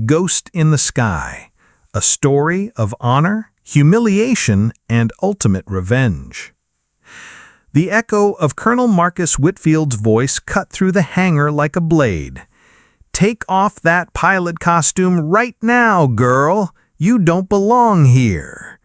Ghost in the Sky, a story of honor, humiliation, and ultimate revenge. The echo of Colonel Marcus Whitfield's voice cut through the hangar like a blade. "Take off that pilot costume right now, girl! You don't belong here!"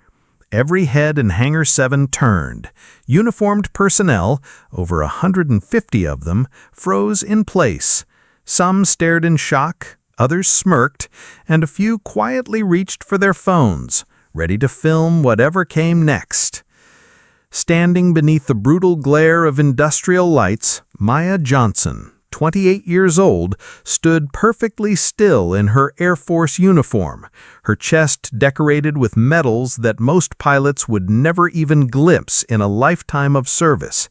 Every head in Hangar 7 turned. Uniformed personnel, over 150 of them, froze in place. Some stared in shock, others smirked, and a few quietly reached for their phones, ready to film whatever came next. Standing beneath the brutal glare of industrial lights, Maya Johnson, 28 years old, stood perfectly still in her Air Force uniform, her chest decorated with medals that most pilots would never even glimpse in a lifetime of service.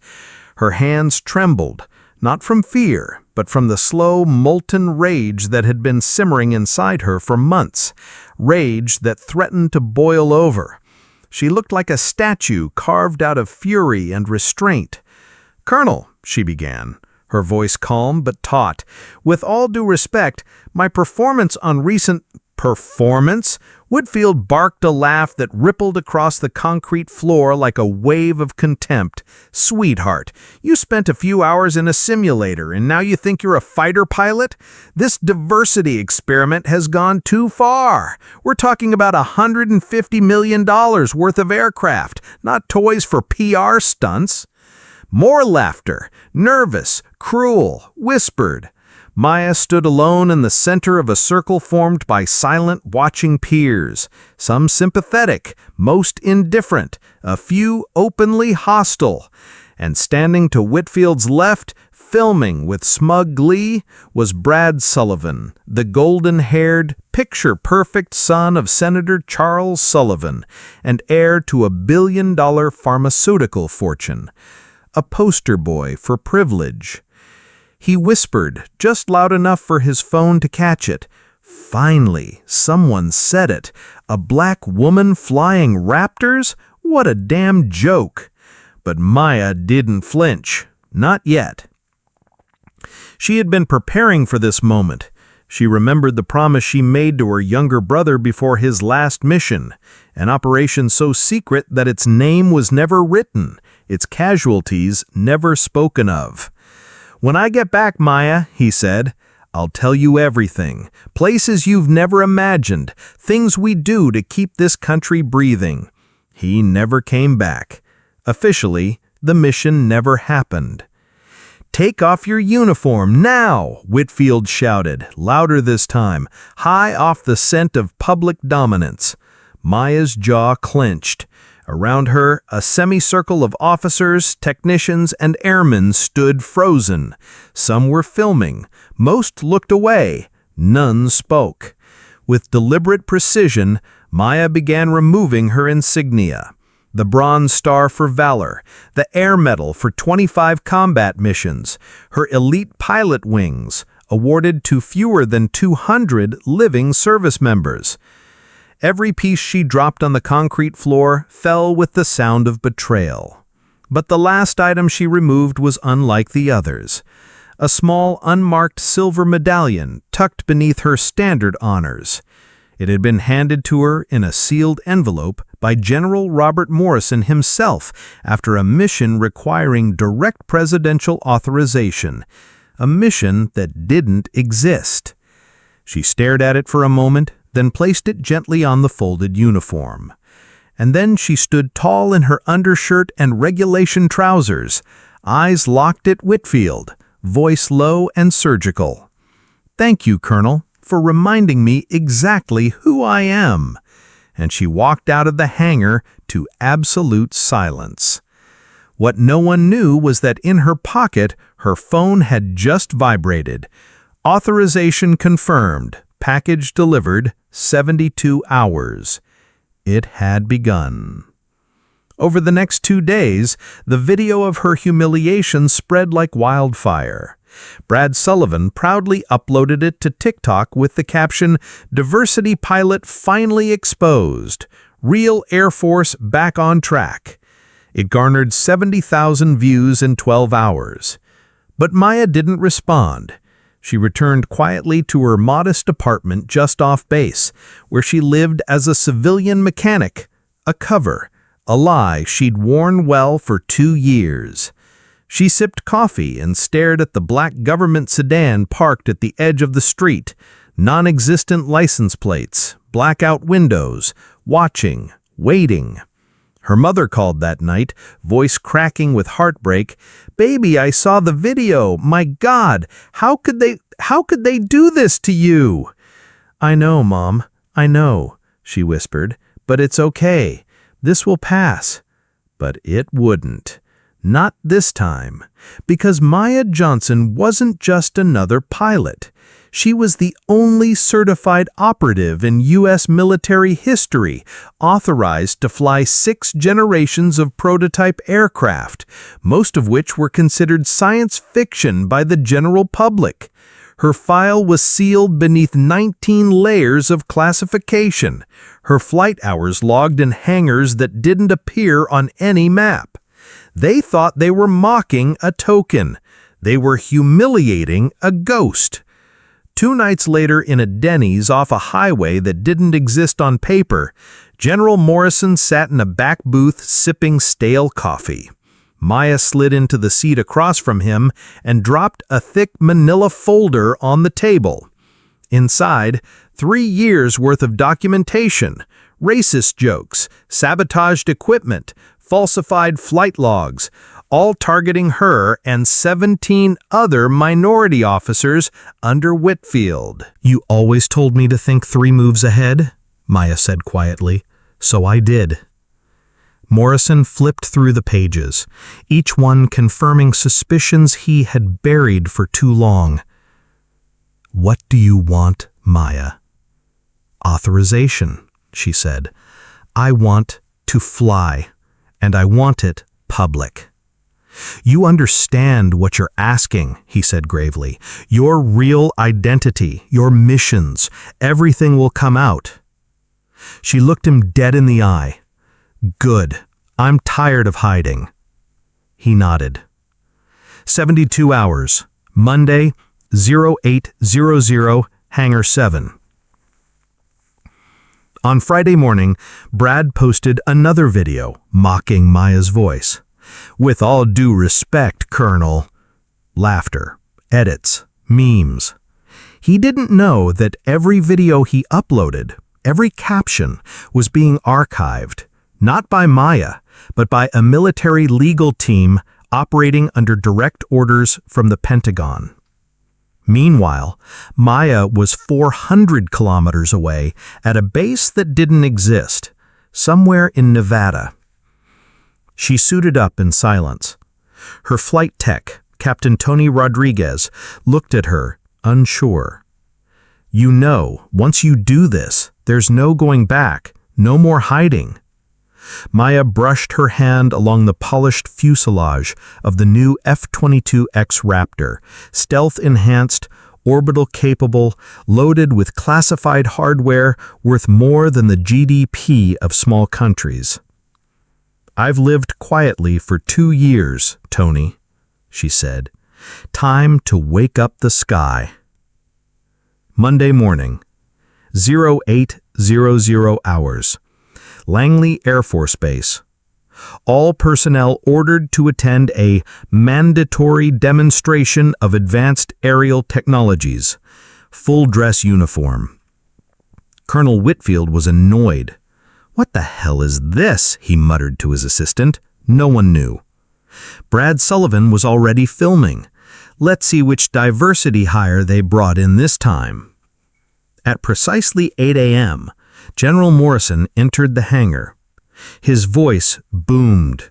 Her hands trembled, not from fear, but from the slow, molten rage that had been simmering inside her for months, rage that threatened to boil over. She looked like a statue carved out of fury and restraint. "Colonel," she began, her voice calm but taut, "with all due respect, my performance on recent—" "Performance?" Whitfield barked a laugh that rippled across the concrete floor like a wave of contempt. "Sweetheart, you spent a few hours in a simulator and now you think you're a fighter pilot? This diversity experiment has gone too far. We're talking about $150 million worth of aircraft, not toys for PR stunts." More laughter, nervous, cruel, whispered. Maya stood alone in the center of a circle formed by silent, watching peers, some sympathetic, most indifferent, a few openly hostile. And standing to Whitfield's left, filming with smug glee, was Brad Sullivan, the golden-haired, picture-perfect son of Senator Charles Sullivan, and heir to a billion-dollar pharmaceutical fortune. A poster boy for privilege. He whispered, just loud enough for his phone to catch it. Finally, someone said it. A black woman flying raptors? What a damn joke. But Maya didn't flinch. Not yet. She had been preparing for this moment. She remembered the promise she made to her younger brother before his last mission, an operation so secret that its name was never written, its casualties never spoken of. "When I get back, Maya," he said, "I'll tell you everything. Places you've never imagined, things we do to keep this country breathing." He never came back. Officially, the mission never happened. "Take off your uniform, now!" Whitfield shouted, louder this time, high off the scent of public dominance. Maya's jaw clenched. Around her, a semicircle of officers, technicians, and airmen stood frozen. Some were filming. Most looked away. None spoke. With deliberate precision, Maya began removing her insignia. The Bronze Star for Valor, the Air Medal for 25 combat missions, her elite pilot wings, awarded to fewer than 200 living service members. Every piece she dropped on the concrete floor fell with the sound of betrayal. But the last item she removed was unlike the others. A small, unmarked silver medallion tucked beneath her standard honors. It had been handed to her in a sealed envelope by General Robert Morrison himself after a mission requiring direct presidential authorization, a mission that didn't exist. She stared at it for a moment, then placed it gently on the folded uniform. And then she stood tall in her undershirt and regulation trousers, eyes locked at Whitfield, voice low and surgical. "Thank you, Colonel, for reminding me exactly who I am." And she walked out of the hangar to absolute silence. What no one knew was that in her pocket, her phone had just vibrated. Authorization confirmed. Package delivered, 72 hours. It had begun. Over the next 2 days, the video of her humiliation spread like wildfire. Brad Sullivan proudly uploaded it to TikTok with the caption, "Diversity pilot finally exposed. Real Air Force back on track." It garnered 70,000 views in 12 hours. But Maya didn't respond. She returned quietly to her modest apartment just off base, where she lived as a civilian mechanic, a cover, a lie she'd worn well for 2 years. She sipped coffee and stared at the black government sedan parked at the edge of the street, non-existent license plates, blackout windows, watching, waiting. Her mother called that night, voice cracking with heartbreak. "Baby, I saw the video. My God, how could they do this to you?" "I know, Mom, I know," she whispered, "but it's okay. This will pass." But it wouldn't. Not this time, because Maya Johnson wasn't just another pilot. She was the only certified operative in U.S. military history, authorized to fly 6 generations of prototype aircraft, most of which were considered science fiction by the general public. Her file was sealed beneath 19 layers of classification, her flight hours logged in hangars that didn't appear on any map. They thought they were mocking a token. They were humiliating a ghost. 2 nights later, in a Denny's off a highway that didn't exist on paper, General Morrison sat in a back booth sipping stale coffee. Maya slid into the seat across from him and dropped a thick manila folder on the table. Inside, 3 years' worth of documentation, racist jokes, sabotaged equipment, falsified flight logs, all targeting her and 17 other minority officers under Whitfield. "You always told me to think 3 moves ahead," Maya said quietly, "so I did." Morrison flipped through the pages, each one confirming suspicions he had buried for too long. "What do you want, Maya?" "Authorization," she said. "I want to fly, and I want it public." "You understand what you're asking," he said gravely. "Your real identity, your missions, everything will come out." She looked him dead in the eye. "Good. I'm tired of hiding." He nodded. 72 hours. Monday, 0800, Hangar 7. On Friday morning, Brad posted another video mocking Maya's voice. "With all due respect, Colonel." Laughter, edits, memes. He didn't know that every video he uploaded, every caption, was being archived, not by Maya, but by a military legal team operating under direct orders from the Pentagon. Meanwhile, Maya was 400 kilometers away at a base that didn't exist, somewhere in Nevada. She suited up in silence. Her flight tech, Captain Tony Rodriguez, looked at her, unsure. "You know, once you do this, there's no going back, no more hiding." Maya brushed her hand along the polished fuselage of the new F-22X Raptor, stealth-enhanced, orbital-capable, loaded with classified hardware worth more than the GDP of small countries. "I've lived quietly for 2 years, Tony," she said. "Time to wake up the sky." Monday morning, 0800 hours. Langley Air Force Base. All personnel ordered to attend a mandatory demonstration of advanced aerial technologies. Full dress uniform. Colonel Whitfield was annoyed. "What the hell is this?" he muttered to his assistant. No one knew. Brad Sullivan was already filming. Let's see which diversity hire they brought in this time. At precisely 8 a.m., General Morrison entered the hangar. His voice boomed.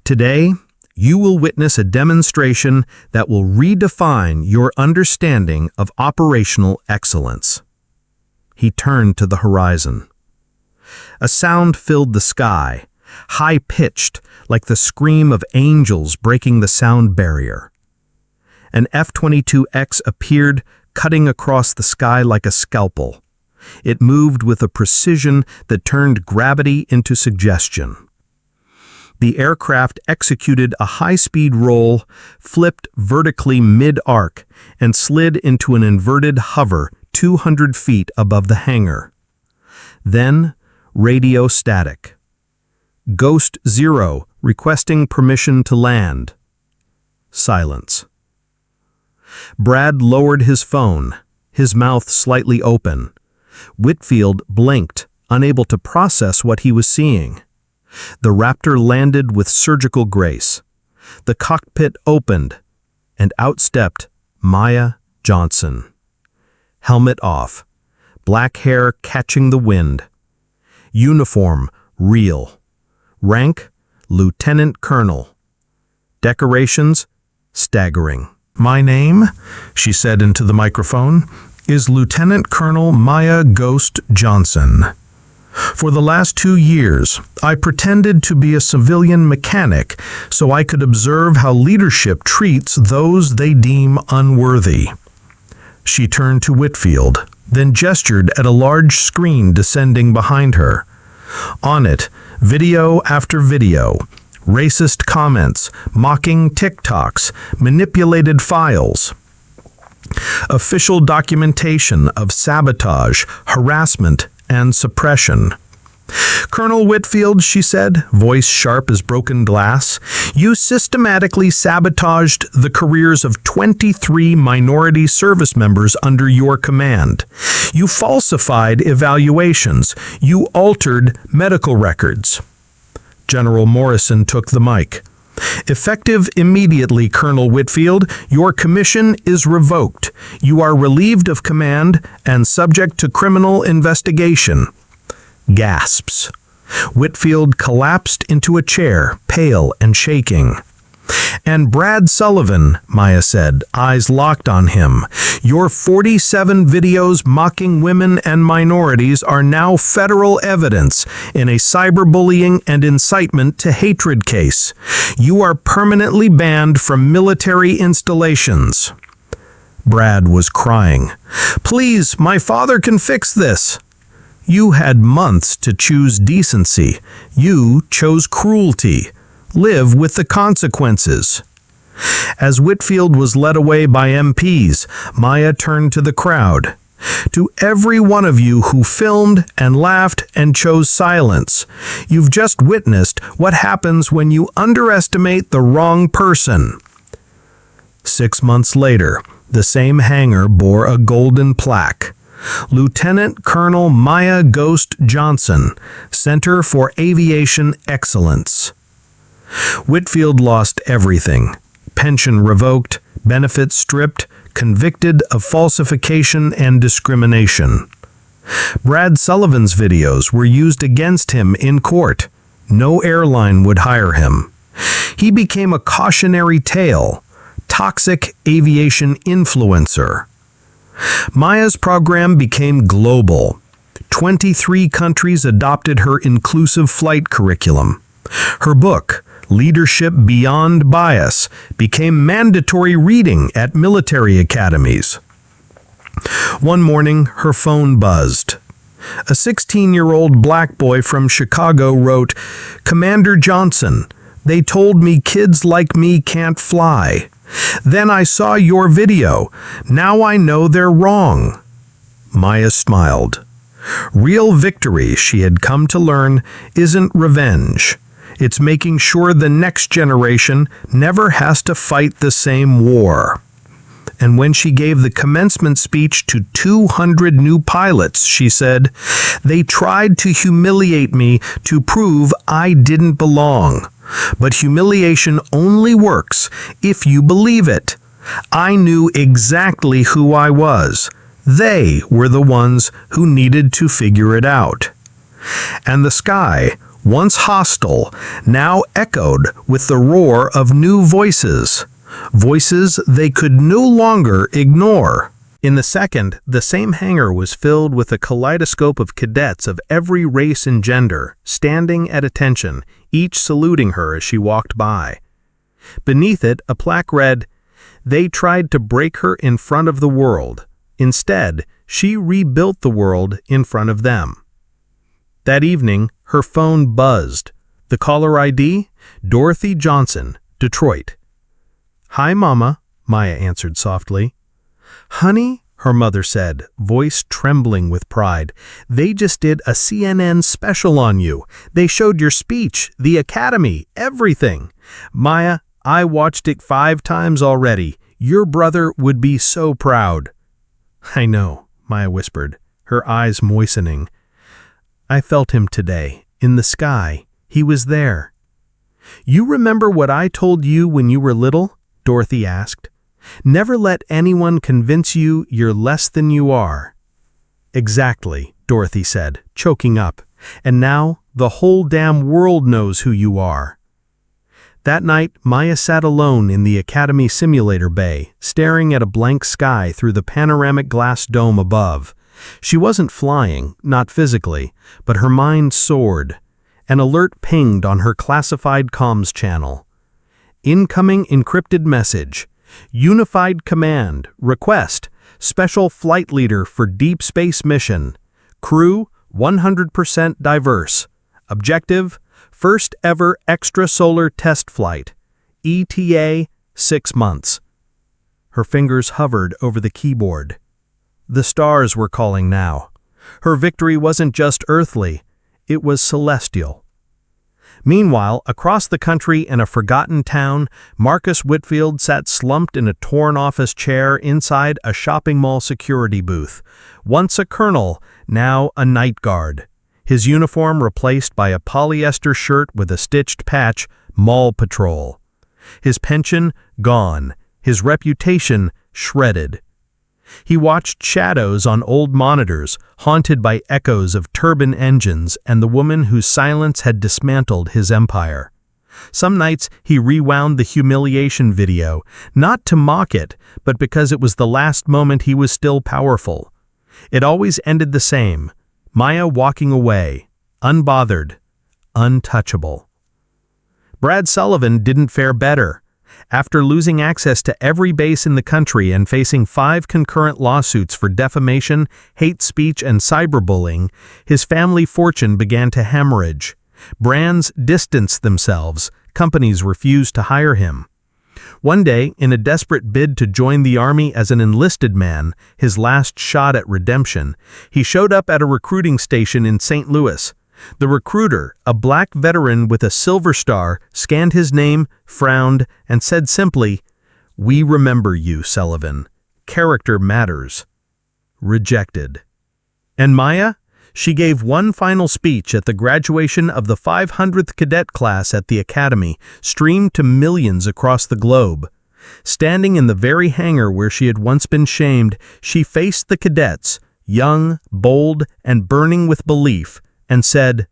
"Today, you will witness a demonstration that will redefine your understanding of operational excellence." He turned to the horizon. A sound filled the sky, high-pitched, like the scream of angels breaking the sound barrier. An F-22X appeared, cutting across the sky like a scalpel. It moved with a precision that turned gravity into suggestion. The aircraft executed a high-speed roll, flipped vertically mid-arc, and slid into an inverted hover 200 feet above the hangar. Then, radio static. Ghost 0 requesting permission to land. Silence. Brad lowered his phone, his mouth slightly open. Whitfield blinked, unable to process what he was seeing. The Raptor landed with surgical grace. The cockpit opened, and out stepped Maya Johnson. Helmet off, black hair catching the wind. Uniform real. Rank, Lieutenant Colonel. Decorations, staggering. "My name," she said into the microphone, "is Lieutenant Colonel Maya Ghost Johnson. For the last 2 years, I pretended to be a civilian mechanic so I could observe how leadership treats those they deem unworthy." She turned to Whitfield, then gestured at a large screen descending behind her. On it, video after video, racist comments, mocking TikToks, manipulated files. Official documentation of sabotage, harassment, and suppression. "Colonel Whitfield," she said, voice sharp as broken glass, "you systematically sabotaged the careers of 23 minority service members under your command. You falsified evaluations. You altered medical records." General Morrison took the mic. "Effective immediately, Colonel Whitfield, your commission is revoked. You are relieved of command and subject to criminal investigation." Gasps. Whitfield collapsed into a chair, pale and shaking. "And Brad Sullivan," Maya said, eyes locked on him, "your 47 videos mocking women and minorities are now federal evidence in a cyberbullying and incitement to hatred case. You are permanently banned from military installations." Brad was crying. "Please, my father can fix this." "You had months to choose decency. You chose cruelty. Live with the consequences." As Whitfield was led away by MPs, Maya turned to the crowd. "To every one of you who filmed and laughed and chose silence, you've just witnessed what happens when you underestimate the wrong person." 6 months later, the same hangar bore a golden plaque. Lieutenant Colonel Maya Ghost Johnson, Center for Aviation Excellence. Whitfield lost everything. Pension revoked, benefits stripped, convicted of falsification and discrimination. Brad Sullivan's videos were used against him in court. No airline would hire him. He became a cautionary tale, toxic aviation influencer. Maya's program became global. 23 countries adopted her inclusive flight curriculum. Her book, Leadership Beyond Bias, became mandatory reading at military academies. One morning, her phone buzzed. A 16-year-old black boy from Chicago wrote, "Commander Johnson, they told me kids like me can't fly. Then I saw your video. Now I know they're wrong." Maya smiled. Real victory, she had come to learn, isn't revenge. It's making sure the next generation never has to fight the same war. And when she gave the commencement speech to 200 new pilots, she said, "They tried to humiliate me to prove I didn't belong. But humiliation only works if you believe it. I knew exactly who I was. They were the ones who needed to figure it out." And the sky, once hostile, now echoed with the roar of new voices. Voices they could no longer ignore. In the second, the same hangar was filled with a kaleidoscope of cadets of every race and gender, standing at attention, each saluting her as she walked by. Beneath it, a plaque read, "They tried to break her in front of the world. Instead, she rebuilt the world in front of them." That evening, her phone buzzed. The caller ID? Dorothy Johnson, Detroit. "Hi, Mama," Maya answered softly. "Honey," her mother said, voice trembling with pride, "they just did a CNN special on you. They showed your speech, the academy, everything. Maya, I watched it 5 times already. Your brother would be so proud." "I know," Maya whispered, her eyes moistening. "I felt him today, in the sky. He was there." "You remember what I told you when you were little?" Dorothy asked. "Never let anyone convince you you're less than you are." "Exactly," Dorothy said, choking up. "And now the whole damn world knows who you are." That night, Maya sat alone in the Academy simulator bay, staring at a blank sky through the panoramic glass dome above. She wasn't flying, not physically, but her mind soared. An alert pinged on her classified comms channel. "Incoming encrypted message. Unified command. Request. Special flight leader for deep space mission. Crew 100% diverse. Objective: first ever extrasolar test flight. ETA 6 months." Her fingers hovered over the keyboard. The stars were calling now. Her victory wasn't just earthly, it was celestial. Meanwhile, across the country in a forgotten town, Marcus Whitfield sat slumped in a torn office chair inside a shopping mall security booth. Once a colonel, now a night guard. His uniform replaced by a polyester shirt with a stitched patch, Mall Patrol. His pension gone, his reputation shredded. He watched shadows on old monitors, haunted by echoes of turbine engines and the woman whose silence had dismantled his empire. Some nights he rewound the humiliation video, not to mock it, but because it was the last moment he was still powerful. It always ended the same: Maya walking away, unbothered, untouchable. Brad Sullivan didn't fare better. After losing access to every base in the country and facing 5 concurrent lawsuits for defamation, hate speech, and cyberbullying, his family fortune began to hemorrhage. Brands distanced themselves. Companies refused to hire him. One day, in a desperate bid to join the army as an enlisted man, his last shot at redemption, he showed up at a recruiting station in St. Louis. The recruiter, a black veteran with a silver star, scanned his name, frowned, and said simply, "We remember you, Sullivan. Character matters." Rejected. And Maya? She gave one final speech at the graduation of the 500th cadet class at the Academy, streamed to millions across the globe. Standing in the very hangar where she had once been shamed, she faced the cadets, young, bold, and burning with belief, and said,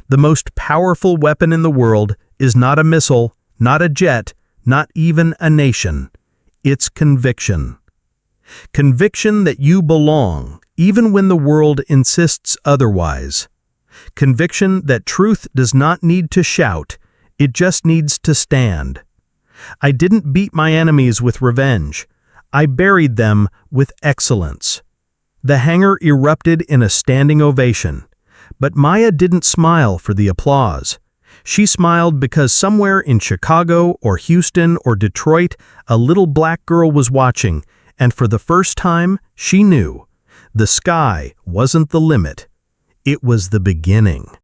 "The most powerful weapon in the world is not a missile, not a jet, not even a nation. It's conviction. Conviction that you belong, even when the world insists otherwise. Conviction that truth does not need to shout, it just needs to stand. I didn't beat my enemies with revenge. I buried them with excellence." The hangar erupted in a standing ovation. But Maya didn't smile for the applause. She smiled because somewhere in Chicago or Houston or Detroit, a little black girl was watching, and for the first time, she knew. The sky wasn't the limit. It was the beginning.